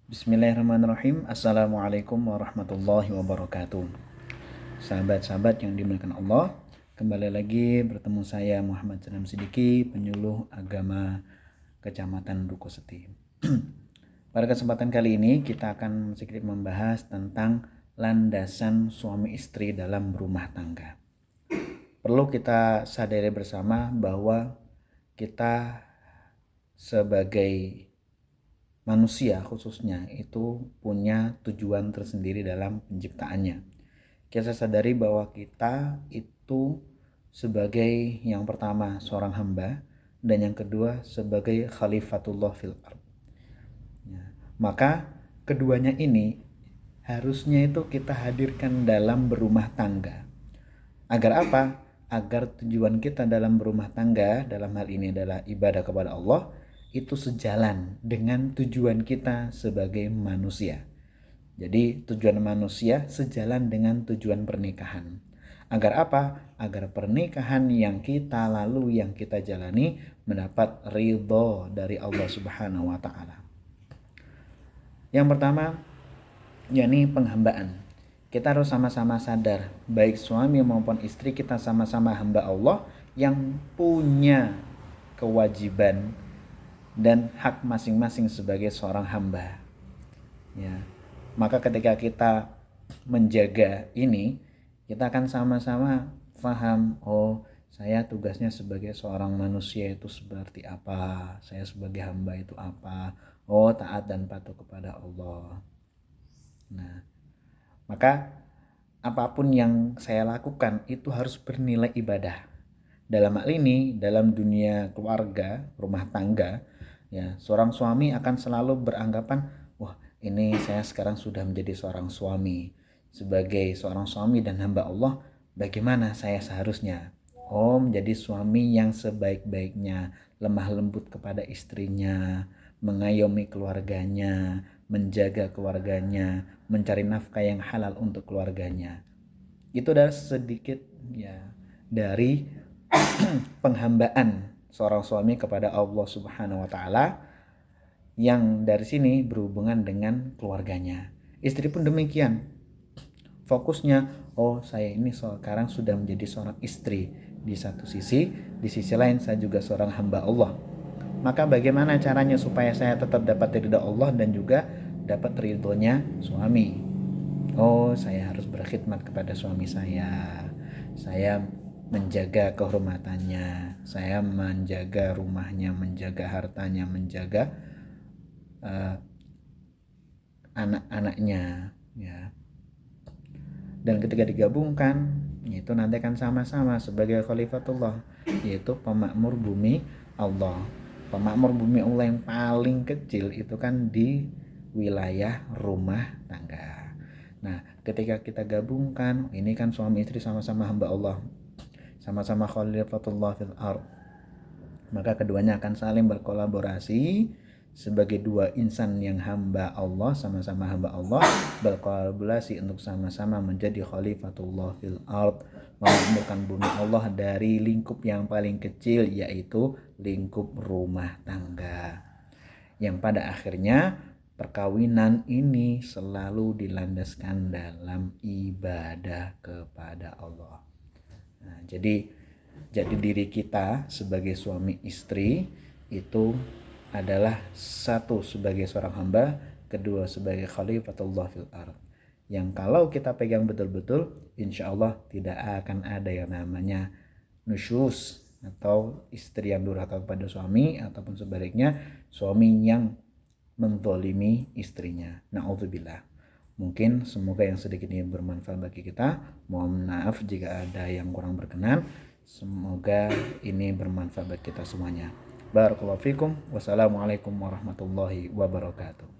Bismillahirrahmanirrahim. Assalamualaikum warahmatullahi wabarakatuh. Sahabat-sahabat yang dimuliakan Allah, kembali lagi bertemu saya Muhammad Salam Sidiki, penyuluh agama Kecamatan Duku Seti. Pada kesempatan kali ini kita akan sedikit membahas tentang landasan suami istri dalam berumah tangga. Perlu kita sadari bersama bahwa kita sebagai manusia khususnya itu punya tujuan tersendiri dalam penciptaannya. Kita sadari bahwa kita itu sebagai yang pertama seorang hamba dan yang kedua sebagai khalifatullah fil ardh. Maka keduanya ini harusnya itu kita hadirkan dalam berumah tangga. Agar apa? Agar tujuan kita dalam berumah tangga, dalam hal ini adalah ibadah kepada Allah, itu sejalan dengan tujuan kita sebagai manusia. Jadi tujuan manusia sejalan dengan tujuan pernikahan. Agar apa? Agar pernikahan yang kita lalui, yang kita jalani mendapat ridho dari Allah Subhanahu wa Ta'ala. Yang pertama, yakni penghambaan. Kita harus sama-sama sadar, baik suami maupun istri kita sama-sama hamba Allah yang punya kewajiban dan hak masing-masing sebagai seorang hamba. Ya. Maka ketika kita menjaga ini, kita akan sama-sama paham, oh saya tugasnya sebagai seorang manusia itu seperti apa, saya sebagai hamba itu apa, oh taat dan patuh kepada Allah. Nah, maka apapun yang saya lakukan itu harus bernilai ibadah. Dalam hal ini, dalam dunia keluarga, rumah tangga, ya, seorang suami akan selalu beranggapan, wah ini saya sekarang sudah menjadi seorang suami. Sebagai seorang suami dan hamba Allah, bagaimana saya seharusnya? Oh, menjadi suami yang sebaik-baiknya, lemah lembut kepada istrinya, mengayomi keluarganya, menjaga keluarganya, mencari nafkah yang halal untuk keluarganya. Itu adalah sedikit ya dari penghambaan seorang suami kepada Allah Subhanahu wa Ta'ala, yang dari sini berhubungan dengan keluarganya. Istri pun demikian. Fokusnya, oh saya ini sekarang sudah menjadi seorang istri di satu sisi, di sisi lain saya juga seorang hamba Allah. Maka bagaimana caranya supaya saya tetap dapat ridha Allah dan juga dapat ridhonya suami? Oh, saya harus berkhidmat kepada suami saya. Saya menjaga kehormatannya, saya menjaga rumahnya, menjaga hartanya, menjaga anak-anaknya, ya. Dan ketika digabungkan, itu nanti akan sama-sama sebagai khalifatullah, yaitu pemakmur bumi Allah. Pemakmur bumi Allah yang paling kecil itu kan di wilayah rumah tangga. Nah, ketika kita gabungkan, ini kan suami istri sama-sama hamba Allah, sama-sama khalifatullah fil ardh, maka keduanya akan saling berkolaborasi sebagai dua insan yang hamba Allah, sama-sama hamba Allah, berkolaborasi untuk sama-sama menjadi khalifatullah fil ardh, memakmurkan bumi Allah dari lingkup yang paling kecil, yaitu lingkup rumah tangga, yang pada akhirnya perkawinan ini selalu dilandaskan dalam ibadah kepada Allah. Nah, jadi diri kita sebagai suami istri itu adalah satu sebagai seorang hamba, kedua sebagai khalifatullah fil ardh, yang kalau kita pegang betul-betul, insya Allah tidak akan ada yang namanya nusyuz atau istri yang durhaka kepada suami, ataupun sebaliknya suami yang menzalimi istrinya. Na'udzubillah. Mungkin semoga yang sedikit ini bermanfaat bagi kita. Mohon maaf jika ada yang kurang berkenan. Semoga ini bermanfaat bagi kita semuanya. Barakallahu fikum. Wassalamualaikum warahmatullahi wabarakatuh.